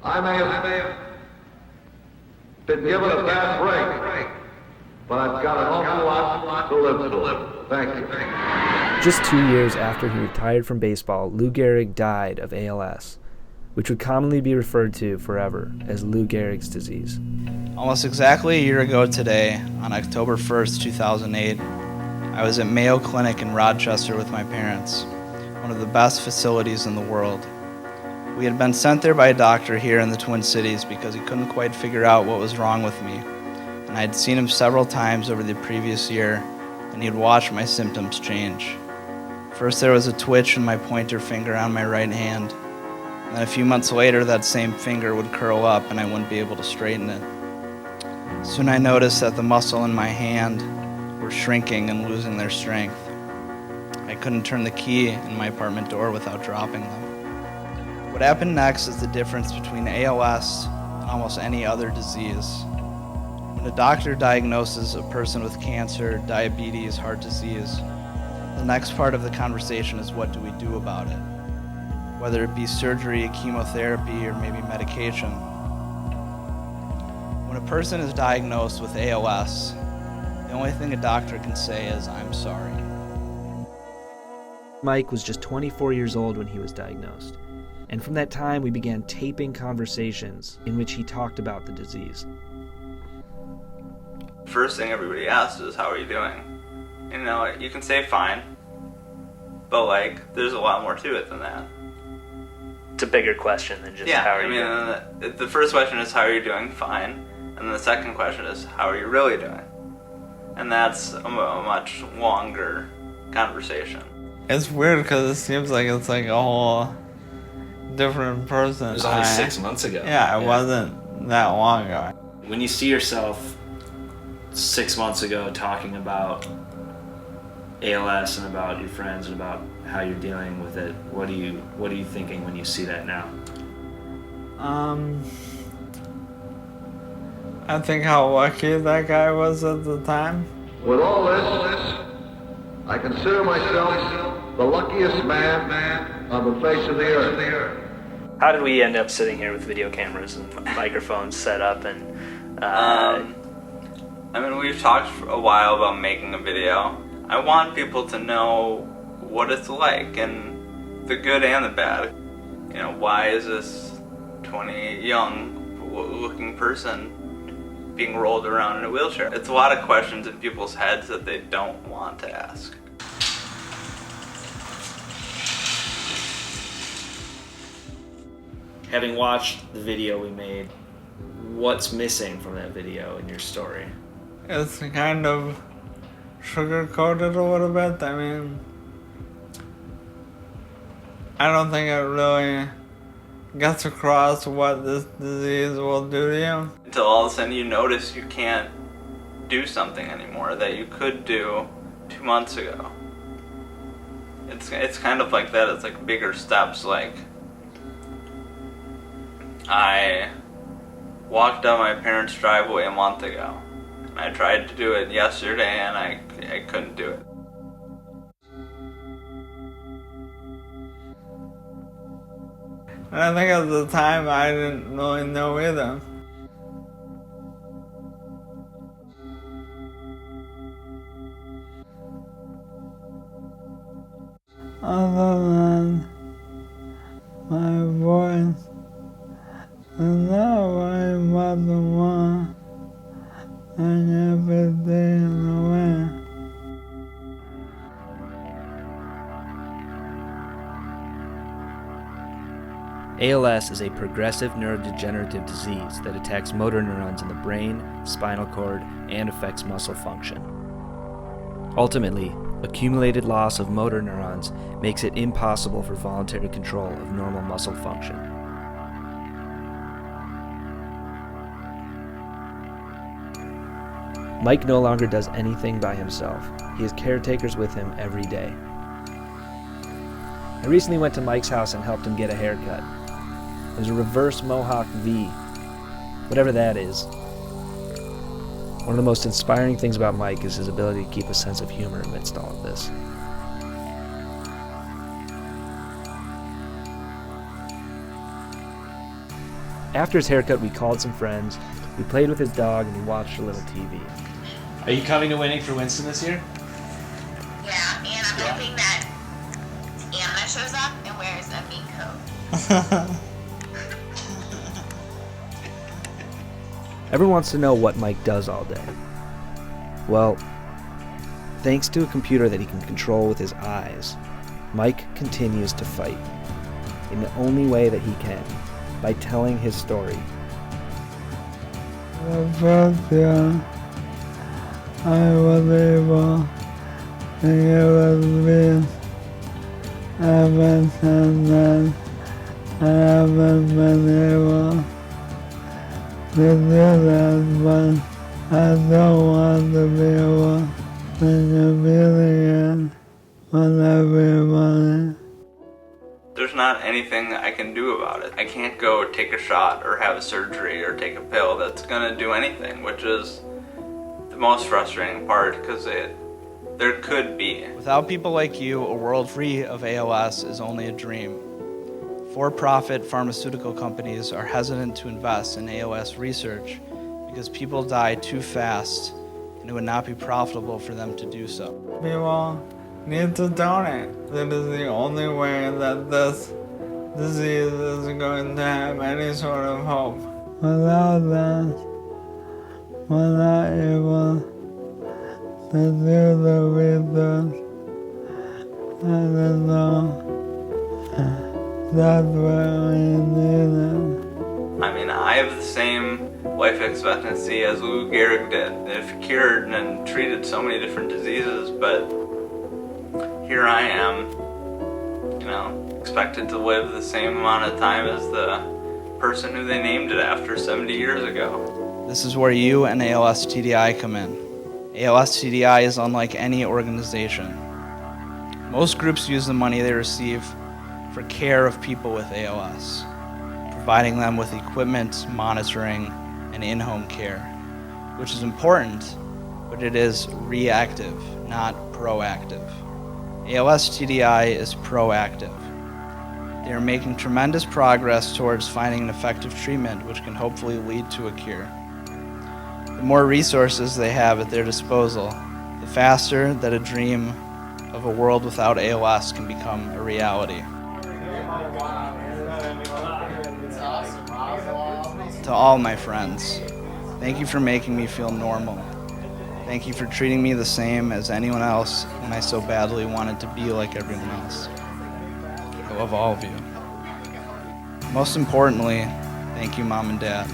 I may have been given a bad break, but I've got an awful lot to live for. Thank you. Just 2 years after he retired from baseball, Lou Gehrig died of ALS, which would commonly be referred to forever as Lou Gehrig's disease. Almost exactly a year ago today, on October 1st, 2008, I was at Mayo Clinic in Rochester with my parents, one of the best facilities in the world. We had been sent there by a doctor here in the Twin Cities because he couldn't quite figure out what was wrong with me, and I had seen him several times over the previous year, and he had watched my symptoms change. First there was a twitch in my pointer finger on my right hand, and then a few months later that same finger would curl up and I wouldn't be able to straighten it. Soon I noticed that the muscle in my hand were shrinking and losing their strength. I couldn't turn the key in my apartment door without dropping them. What happened next is the difference between ALS and almost any other disease. When a doctor diagnoses a person with cancer, diabetes, heart disease, the next part of the conversation is what do we do about it? Whether it be surgery, chemotherapy, or maybe medication. When a person is diagnosed with ALS, the only thing a doctor can say is, "I'm sorry." Mike was just 24 years old when he was diagnosed, and from that time we began taping conversations in which he talked about the disease. First thing everybody asks is, how are you doing? You know, you can say fine, but like, there's a lot more to it than that. It's a bigger question than just how are you doing? The first question is, how are you doing? Fine. And the second question is, how are you really doing? And that's a much longer conversation. It's weird because it seems like it's like a whole different person. It was only 6 months ago. Yeah, it wasn't that long ago. When you see yourself 6 months ago talking about ALS and about your friends and about how you're dealing with it, what are you thinking when you see that now? I think how lucky that guy was at the time. With all this, I consider myself the luckiest man on the face of the earth. How did we end up sitting here with video cameras and microphones set up? And we've talked for a while about making a video. I want people to know what it's like, and the good and the bad. You know, why is this 20 young-looking person being rolled around in a wheelchair? It's a lot of questions in people's heads that they don't want to ask. Having watched the video we made, what's missing from that video in your story? It's kind of sugar-coated a little bit. I mean, I don't think it really gets across what this disease will do to you. Until all of a sudden you notice you can't do something anymore that you could do 2 months ago. It's kind of like that. It's like bigger steps. Like, I walked down my parents' driveway a month ago. And I tried to do it yesterday and I couldn't do it. And I think at the time I didn't really know either. Other than my voice, and that way was the one and everything in the way. ALS is a progressive neurodegenerative disease that attacks motor neurons in the brain, spinal cord, and affects muscle function. Ultimately, accumulated loss of motor neurons makes it impossible for voluntary control of normal muscle function. Mike no longer does anything by himself. He has caretakers with him every day. I recently went to Mike's house and helped him get a haircut. It was a reverse Mohawk V, whatever that is. One of the most inspiring things about Mike is his ability to keep a sense of humor amidst all of this. After his haircut, we called some friends, we played with his dog, and we watched a little TV. Are you coming to Winning for Winston this year? Yeah, and I'm hoping that Anna shows up and wears a mink coat. Everyone wants to know what Mike does all day. Well, thanks to a computer that he can control with his eyes, Mike continues to fight in the only way that he can, by telling his story. The first year, I was able to give a speech. Ever since then, I haven't been able to do that, but I don't want to be able to communicate with everybody. There's not anything I can do about it. I can't go take a shot or have a surgery or take a pill that's gonna do anything, which is the most frustrating part, because there could be. Without people like you, a world free of ALS is only a dream. For-profit pharmaceutical companies are hesitant to invest in ALS research because people die too fast and it would not be profitable for them to do so. People need to donate. That is the only way that this disease is going to have any sort of hope. Without that, we're not able to do the research. I don't know. That's where we need it. I mean, I have the same life expectancy as Lou Gehrig did. If cured and treated so many different diseases, but here I am, expected to live the same amount of time as the person who they named it after 70 years ago. This is where you and ALS TDI come in. ALS TDI is unlike any organization. Most groups use the money they receive for care of people with ALS, providing them with equipment, monitoring, and in-home care, which is important, but it is reactive, not proactive. ALS TDI is proactive. They are making tremendous progress towards finding an effective treatment which can hopefully lead to a cure. The more resources they have at their disposal, the faster that a dream of a world without ALS can become a reality. To all my friends, thank you for making me feel normal. Thank you for treating me the same as anyone else when I so badly wanted to be like everyone else. I love all of you. Most importantly, thank you, Mom and Dad,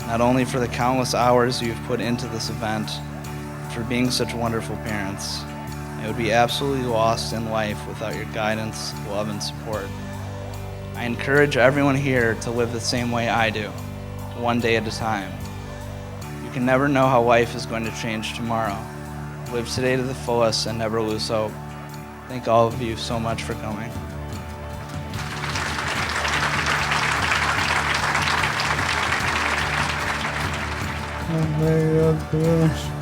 not only for the countless hours you've put into this event, but for being such wonderful parents. I would be absolutely lost in life without your guidance, love, and support. I encourage everyone here to live the same way I do, one day at a time. You can never know how life is going to change tomorrow. Live today to the fullest and never lose hope. Thank all of you so much for coming. Oh my God.